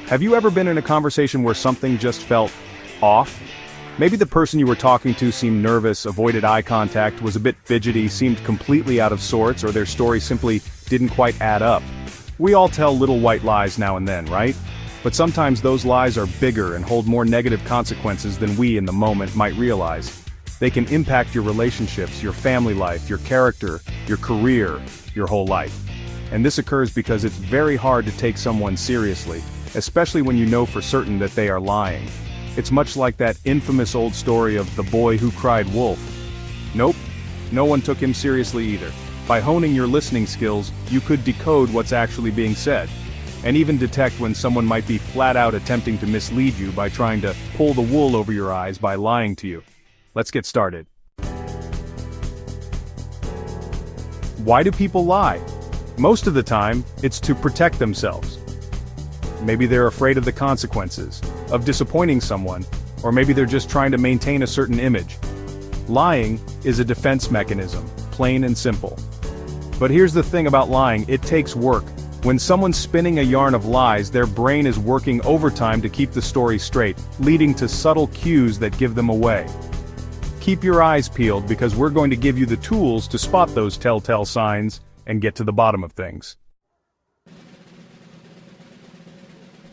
Have you ever been in a conversation where something just felt off? Maybe the person you were talking to seemed nervous, avoided eye contact, was a bit fidgety, seemed completely out of sorts, or their story simply didn't quite add up. We all tell little white lies now and then, right? But sometimes those lies are bigger and hold more negative consequences than we in the moment might realize. They can impact your relationships, your family life, your character, your career, your whole life. And this occurs because it's very hard to take someone seriously, especially when you know for certain that they are lying. It's much like that infamous old story of the boy who cried wolf. Nope, no one took him seriously either. By honing your listening skills, you could decode what's actually being said, and even detect when someone might be flat out attempting to mislead you by trying to pull the wool over your eyes by lying to you. Let's get started. Why do people lie? Most of the time, it's to protect themselves. Maybe they're afraid of the consequences, of disappointing someone, or maybe they're just trying to maintain a certain image. Lying is a defense mechanism, plain and simple. But here's the thing about lying, it takes work. When someone's spinning a yarn of lies, their brain is working overtime to keep the story straight, leading to subtle cues that give them away. Keep your eyes peeled because we're going to give you the tools to spot those telltale signs and get to the bottom of things.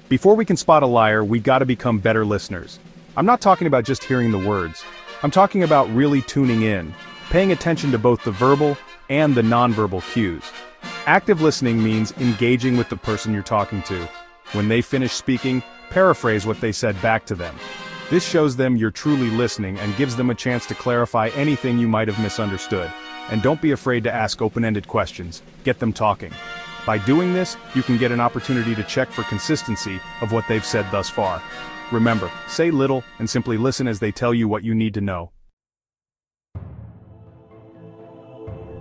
Before we can spot a liar, we gotta become better listeners. I'm not talking about just hearing the words. I'm talking about really tuning in, paying attention to both the verbal and the nonverbal cues. Active listening means engaging with the person you're talking to. When they finish speaking, paraphrase what they said back to them. This shows them you're truly listening and gives them a chance to clarify anything you might have misunderstood. And don't be afraid to ask open-ended questions. Get them talking. By doing this, you can get an opportunity to check for consistency of what they've said thus far. Remember, say little and simply listen as they tell you what you need to know.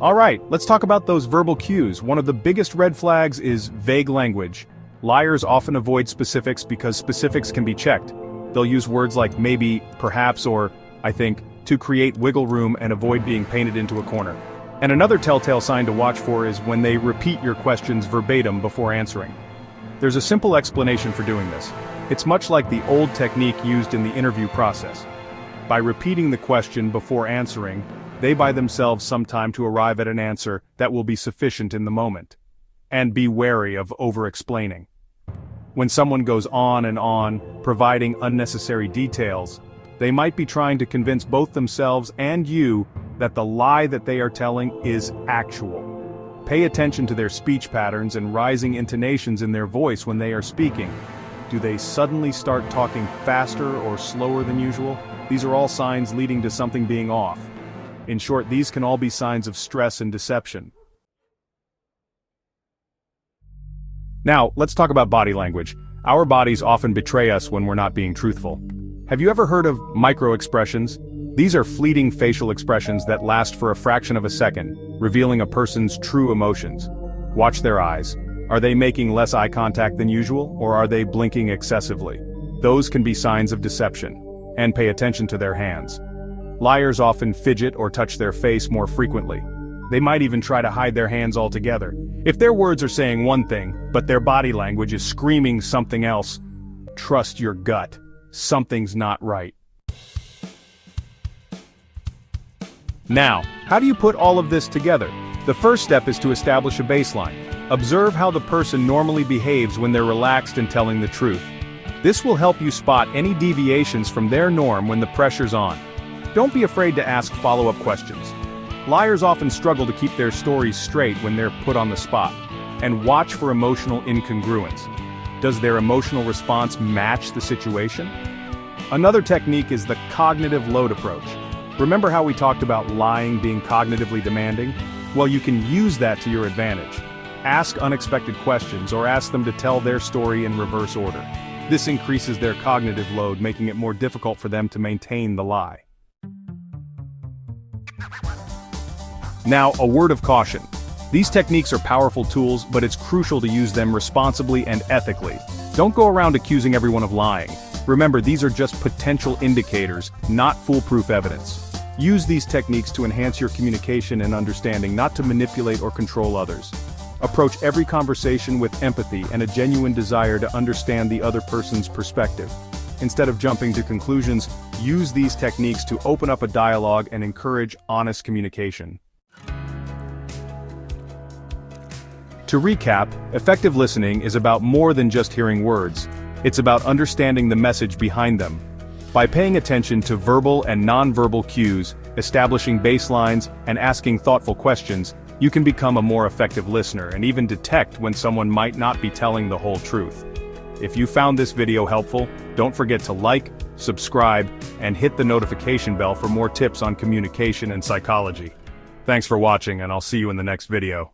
Alright, let's talk about those verbal cues. One of the biggest red flags is vague language. Liars often avoid specifics because specifics can be checked. They'll use words like maybe, perhaps, or I think, to create wiggle room and avoid being painted into a corner. And another telltale sign to watch for is when they repeat your questions verbatim before answering. There's a simple explanation for doing this. It's much like the old technique used in the interview process. By repeating the question before answering, they buy themselves some time to arrive at an answer that will be sufficient in the moment. And be wary of over-explaining. When someone goes on and on, providing unnecessary details, they might be trying to convince both themselves and you that the lie that they are telling is actual. Pay attention to their speech patterns and rising intonations in their voice when they are speaking. Do they suddenly start talking faster or slower than usual? These are all signs leading to something being off. In short, these can all be signs of stress and deception. Now, let's talk about body language. Our bodies often betray us when we're not being truthful. Have you ever heard of micro-expressions? These are fleeting facial expressions that last for a fraction of a second, revealing a person's true emotions. Watch their eyes. Are they making less eye contact than usual, or are they blinking excessively? Those can be signs of deception. And pay attention to their hands. Liars often fidget or touch their face more frequently. They might even try to hide their hands altogether. If their words are saying one thing, but their body language is screaming something else, trust your gut. Something's not right. Now, how do you put all of this together? The first step is to establish a baseline. Observe how the person normally behaves when they're relaxed and telling the truth. This will help you spot any deviations from their norm when the pressure's on. Don't be afraid to ask follow-up questions. Liars often struggle to keep their stories straight when they're put on the spot. And watch for emotional incongruence. Does their emotional response match the situation? Another technique is the cognitive load approach. Remember how we talked about lying being cognitively demanding? Well, you can use that to your advantage. Ask unexpected questions or ask them to tell their story in reverse order. This increases their cognitive load, making it more difficult for them to maintain the lie. Now, a word of caution. These techniques are powerful tools, but it's crucial to use them responsibly and ethically. Don't go around accusing everyone of lying. Remember, these are just potential indicators, not foolproof evidence. Use these techniques to enhance your communication and understanding, not to manipulate or control others. Approach every conversation with empathy and a genuine desire to understand the other person's perspective. Instead of jumping to conclusions, use these techniques to open up a dialogue and encourage honest communication. To recap, effective listening is about more than just hearing words. It's about understanding the message behind them. By paying attention to verbal and nonverbal cues, establishing baselines, and asking thoughtful questions, you can become a more effective listener and even detect when someone might not be telling the whole truth. If you found this video helpful, don't forget to like, subscribe, and hit the notification bell for more tips on communication and psychology. Thanks for watching, and I'll see you in the next video.